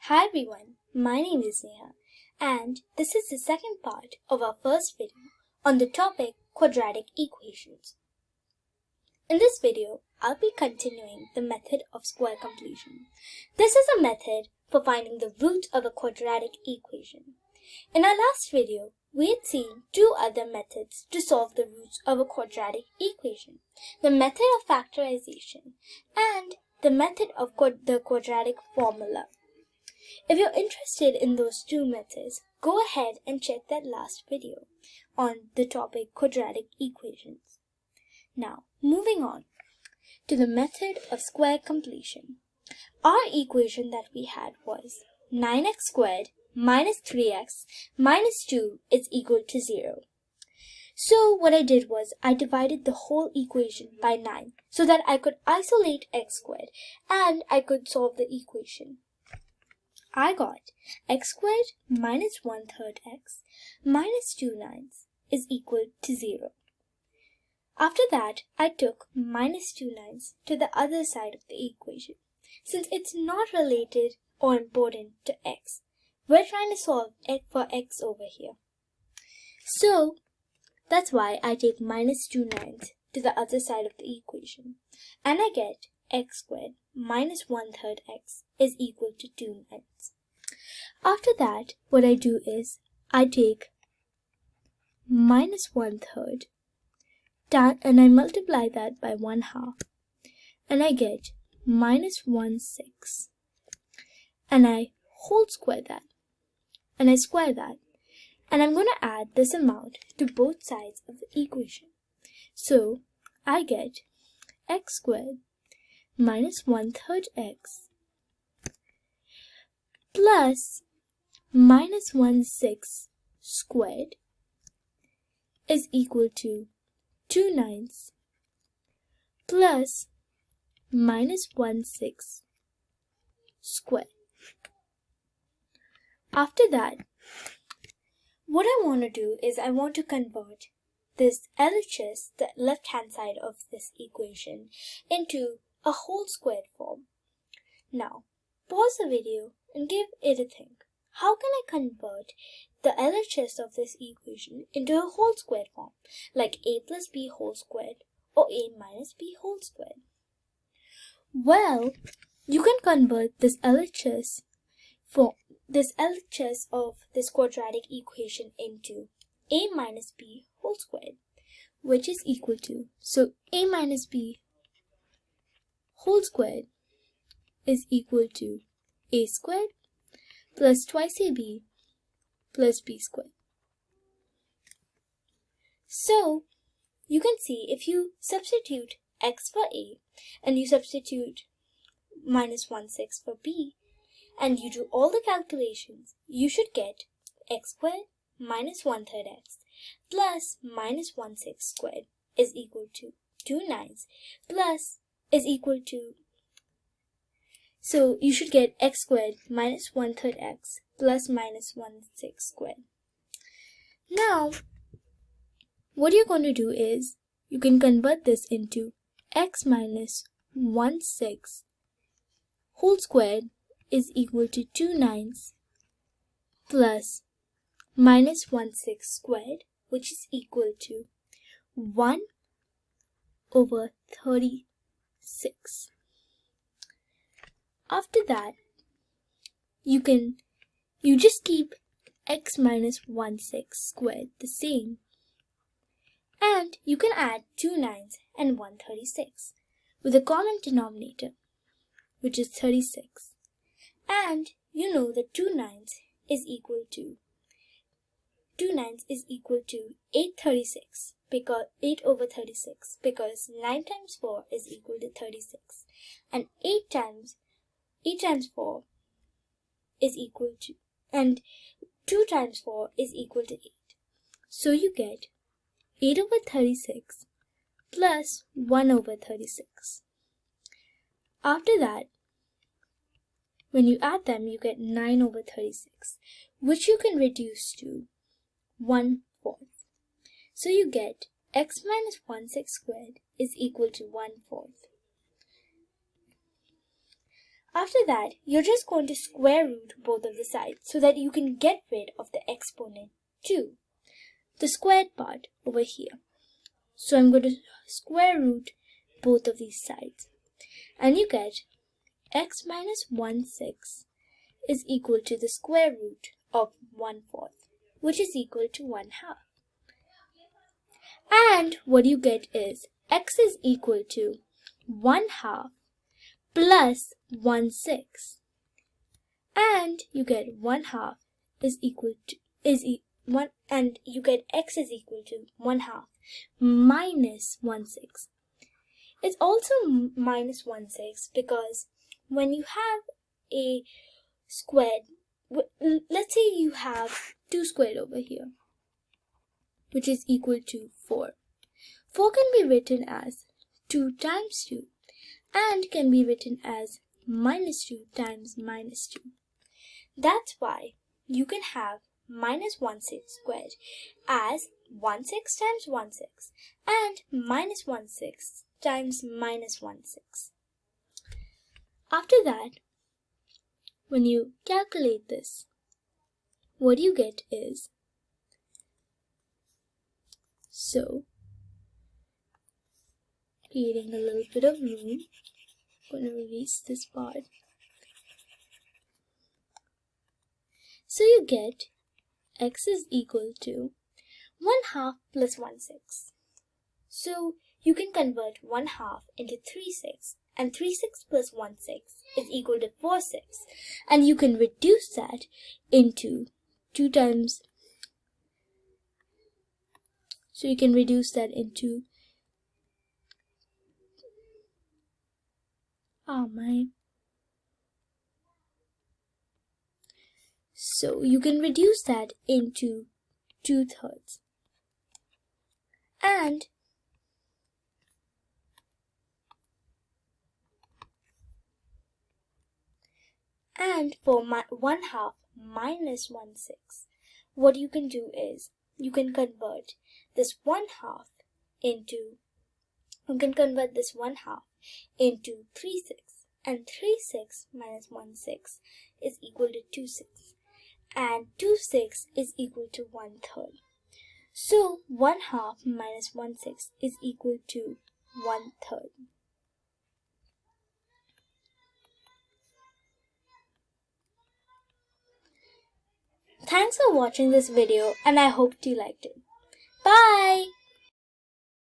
Hi everyone, my name is Neha and this is the second part of our first video on the topic quadratic equations. In this video, I'll be continuing the method of square completion. This is a method for finding the root of a quadratic equation. In our last video, we had seen two other methods to solve the roots of a quadratic equation, the method of factorization and the method of the quadratic formula. If you're interested in those two methods, go ahead and check that last video on the topic quadratic equations. Now, moving on to the method of square completion. Our equation that we had was 9x squared minus 3x minus 2 is equal to 0. So what I did was I divided the whole equation by 9 so that I could isolate x squared and I could solve the equation. I got x squared minus 1/3 x minus 2 9ths is equal to 0. After that, I took minus 2 9ths to the other side of the equation. Since it's not related or important to x, we're trying to solve for x over here. So, that's why I take minus 2 9ths to the other side of the equation. And I get x squared minus 1/3 x is equal to 2 9ths. After that, what I do is I take minus 1/3 and I multiply that by 1/2 and I get minus 1/6 and I whole square that and I square that and I'm going to add this amount to both sides of the equation. So I get x squared minus 1/3 x plus minus 1/6 squared is equal to 2 9ths plus minus 1/6 squared. After that, what I want to do is I want to convert this LHS, the left-hand side of this equation, into a whole squared form. Now, pause the video and give it a think. How can I convert the LHS of this equation into a whole squared form, like a plus b whole squared or a minus b whole squared? Well, you can convert this LHS of this quadratic equation into a minus b whole squared, which is equal to, so a minus b whole squared is equal to a squared plus twice ab plus b squared. So, you can see if you substitute x for a and you substitute minus 1/6 for b and you do all the calculations, you should get x squared minus 1/3 x plus minus 1/6 squared is equal to 2 9ths plus is equal to, so you should get x squared minus 1/3 x plus minus 1/6 squared. Now, what you're going to do is you can convert this into x minus 1/6 whole squared is equal to 2 9ths plus minus 1/6 squared, which is equal to 1 over 36. After that, you just keep x minus 1/6 squared the same. And you can add 2 9ths and 1/36 with a common denominator, which is 36. And you know that 2 9ths is equal to 8/36 because 8 over 36 because 9 times 4 is equal to 36 and 8 times 4 is equal to, and 2 times 4 is equal to 8. So you get 8 over 36 plus 1 over 36. After that, when you add them, you get 9 over 36, which you can reduce to 1/4. So you get x minus 1/6 squared is equal to 1/4. After that, you're just going to square root both of the sides so that you can get rid of the exponent 2, the squared part over here. So I'm going to square root both of these sides. And you get x minus 1/6 is equal to the square root of 1/4, which is equal to 1/2. And what you get is x is equal to 1/2 plus 1/6. And you get 1/2 is equal to and you get x is equal to 1/2 minus 1/6. It's also minus 1/6 because when you have a squared, let's say you have 2 squared over here, which is equal to 4. 4 can be written as 2 times 2 and can be written as minus 2 times minus 2. That's why you can have minus 1/6 squared as 1/6 times 1/6 and minus 1/6 times minus 1/6. After that, when you calculate this, what you get is, so creating a little bit of room, I'm going to erase this part. So you get x is equal to 1/2 plus 1/6. So you can convert 1/2 into 3/6, and 3/6 plus 1/6 is equal to 4/6. And you can reduce that into 2 times. So you can reduce that into, So you can reduce that into 2/3. And for 1/2 minus 1/6, what you can do is you can convert this 1/2 into 3/6, and 3/6 minus 1/6 is equal to 2/6, and 2/6 is equal to 1/3. So 1/2 minus 1/6 is equal to 1/3. Thanks for watching this video, and I hope you liked it. Bye!